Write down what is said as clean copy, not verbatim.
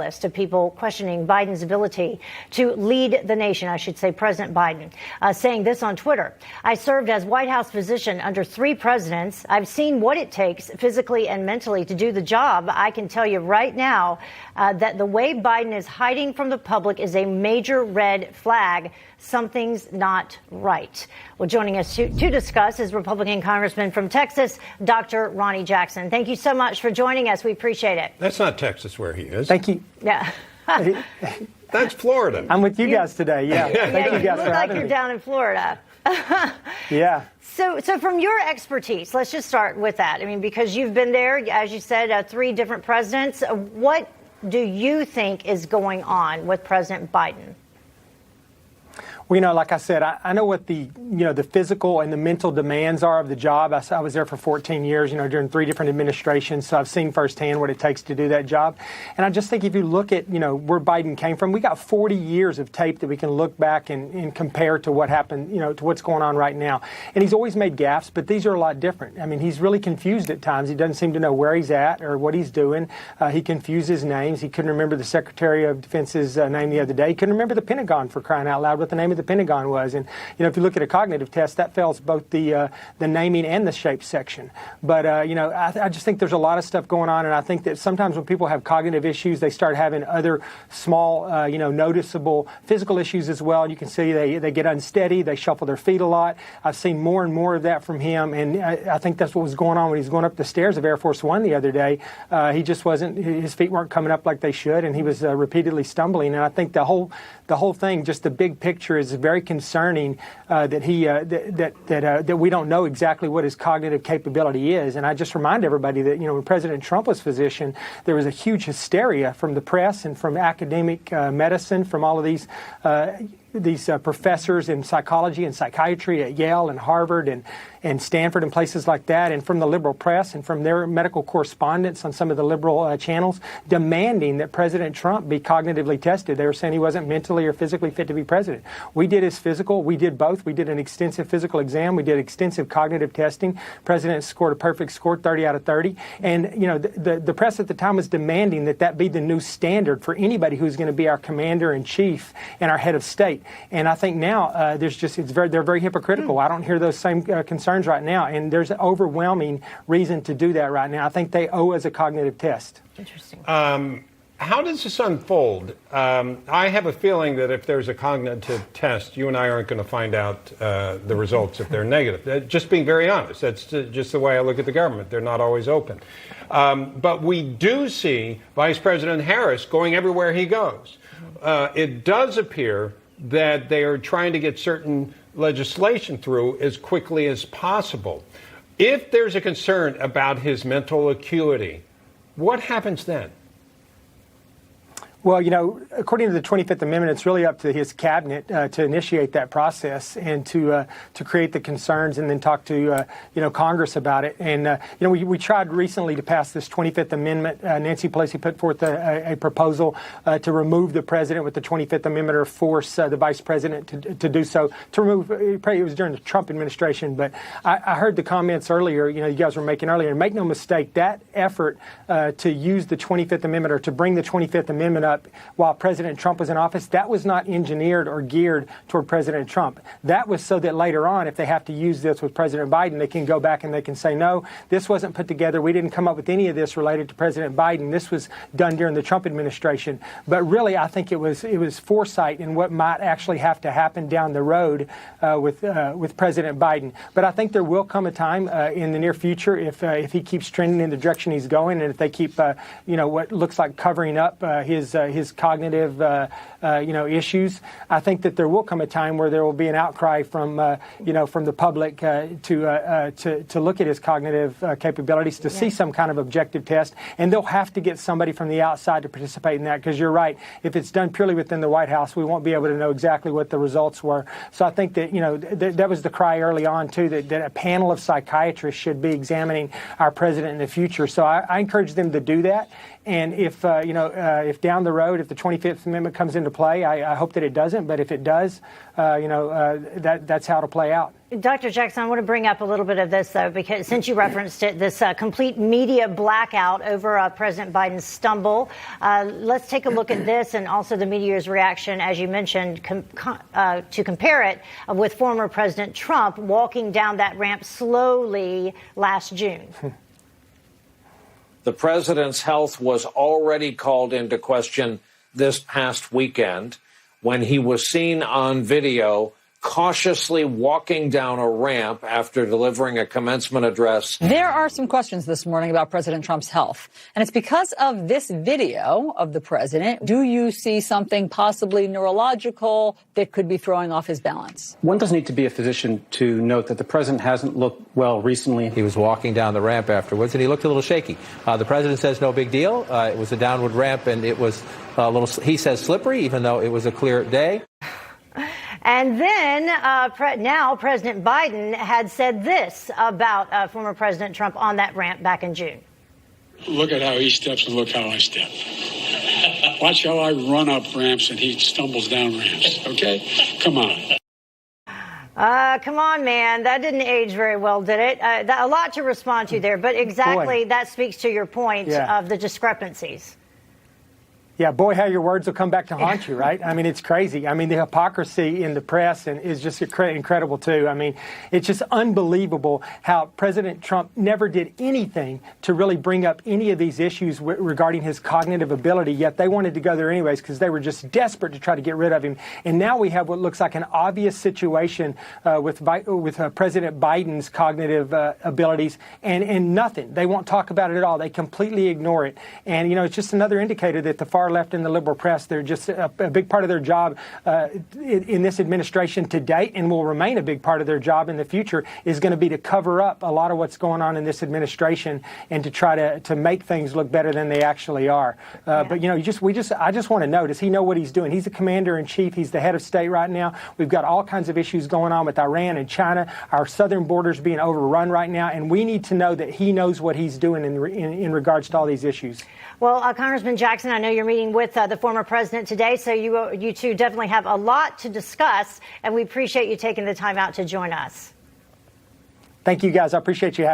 list of people questioning Biden's ability to lead the nation. I should say President Biden, saying this on Twitter. I served as White House physician under 3 presidents. I've seen what it takes physically and mentally to do the job. I can tell you right now that the way Biden is hiding from the public is a major red flag. Something's not right. Well, joining us to discuss is Republican Congressman from Texas, Dr. Ronny Jackson. Thank you so much for joining us. We appreciate it. That's not Texas where he is. Thank you. Yeah. That's Florida. I'm with you guys today. Yeah. Thank you guys look for like having you're me. down in Florida. Yeah. So from your expertise, let's just start with that. I mean, because you've been there, as you said, 3 different presidents. What do you think is going on with President Biden? Well, like I said, I know what the physical and the mental demands are of the job. I was there for 14 years, during 3 different administrations. So I've seen firsthand what it takes to do that job. And I just think if you look at, where Biden came from, we got 40 years of tape that we can look back and compare to what happened, to what's going on right now. And he's always made gaffes, but these are a lot different. I mean, he's really confused at times. He doesn't seem to know where he's at or what he's doing. He confuses names. He couldn't remember the Secretary of Defense's name the other day. He couldn't remember the Pentagon, for crying out loud, what the name of the Pentagon was. And, if you look at a cognitive test, that fails both the naming and the shape section. But, I just think there's a lot of stuff going on. And I think that sometimes when people have cognitive issues, they start having other small, noticeable physical issues as well. You can see they get unsteady. They shuffle their feet a lot. I've seen more and more of that from him. And I think that's what was going on when he was going up the stairs of Air Force One the other day. He just wasn't, his feet weren't coming up like they should. And he was repeatedly stumbling. And I think the whole thing, just the big picture, is very concerning that we don't know exactly what his cognitive capability is. And I just remind everybody that, when President Trump was physician, there was a huge hysteria from the press and from academic medicine, from all of these professors in psychology and psychiatry at Yale and Harvard and Stanford and places like that, and from the liberal press and from their medical correspondents on some of the liberal channels, demanding that President Trump be cognitively tested. They were saying he wasn't mentally or physically fit to be president. We did his physical. We did both. We did an extensive physical exam. We did extensive cognitive testing. President scored a perfect score, 30 out of 30. And, the press at the time was demanding that be the new standard for anybody who's going to be our commander-in-chief and our head of state. And I think now they're very hypocritical. I don't hear those same concerns right now, and there's an overwhelming reason to do that right now. I think they owe us a cognitive test. Interesting. How does this unfold? I have a feeling that if there's a cognitive test, you and I aren't going to find out the results if they're negative. Just being very honest, that's just the way I look at the government. They're not always open. But we do see Vice President Harris going everywhere he goes. It does appear that they are trying to get certain legislation through as quickly as possible. If there's a concern about his mental acuity, what happens then? Well, according to the 25th Amendment, it's really up to his cabinet to initiate that process and to create the concerns and then talk to, Congress about it. And, we tried recently to pass this 25th Amendment. Nancy Pelosi put forth a proposal to remove the president with the 25th Amendment or force the vice president to do so, to remove, it was during the Trump administration. But I heard the comments earlier, you guys were making earlier. And make no mistake, that effort to use the 25th Amendment or to bring the 25th Amendment up while President Trump was in office, that was not engineered or geared toward President Trump. That was so that later on, if they have to use this with President Biden, they can go back and they can say, no, this wasn't put together. We didn't come up with any of this related to President Biden. This was done during the Trump administration. But really, I think it was foresight in what might actually have to happen down the road with President Biden. But I think there will come a time in the near future if he keeps trending in the direction he's going, and if they keep what looks like covering up his cognitive issues. I think that there will come a time where there will be an outcry from the public to look at his cognitive capabilities, to see some kind of objective test, and they'll have to get somebody from the outside to participate in that, because you're right, if it's done purely within the White House, we won't be able to know exactly what the results were. So I think that that was the cry early on too, that a panel of psychiatrists should be examining our president in the future. So I encourage them to do that. And if down the the road if the 25th Amendment comes into play. I hope that it doesn't, but if it does, that's how it'll play out. Dr. Jackson, I want to bring up a little bit of this, though, because since you referenced it, this complete media blackout over President Biden's stumble. Let's take a look at this and also the media's reaction, as you mentioned, to compare it with former President Trump walking down that ramp slowly last June. The president's health was already called into question this past weekend when he was seen on video cautiously walking down a ramp after delivering a commencement address. There are some questions this morning about President Trump's health, and it's because of this video of the president. Do you see something possibly neurological that could be throwing off his balance? One doesn't need to be a physician to note that the president hasn't looked well recently. He was walking down the ramp afterwards, and he looked a little shaky. The president says no big deal. It was a downward ramp, and it was a little, he says, slippery, even though it was a clear day. And then now President Biden had said this about former President Trump on that ramp back in June. Look at how he steps and look how I step. Watch how I run up ramps and he stumbles down ramps, okay? Come on. Come on, man. That didn't age very well, did it? A lot to respond to there, but exactly that speaks to your point of the discrepancies. Yeah, boy, how your words will come back to haunt you, right? I mean, it's crazy. I mean, the hypocrisy in the press is just incredible, too. I mean, it's just unbelievable how President Trump never did anything to really bring up any of these issues regarding his cognitive ability, yet they wanted to go there anyways because they were just desperate to try to get rid of him. And now we have what looks like an obvious situation with President Biden's cognitive abilities and nothing. They won't talk about it at all. They completely ignore it. And, it's just another indicator that the far left in the liberal press, they're just a big part of their job in this administration to date and will remain a big part of their job in the future is going to be to cover up a lot of what's going on in this administration and to try to make things look better than they actually are. But, I just want to know, does he know what he's doing? He's the commander in chief. He's the head of state right now. We've got all kinds of issues going on with Iran and China. Our southern border's being overrun right now, and we need to know that he knows what he's doing in regards to all these issues. Well, Congressman Jackson, I know you're meeting with the former president today, so you two definitely have a lot to discuss, and we appreciate you taking the time out to join us. Thank you, guys. I appreciate you having me.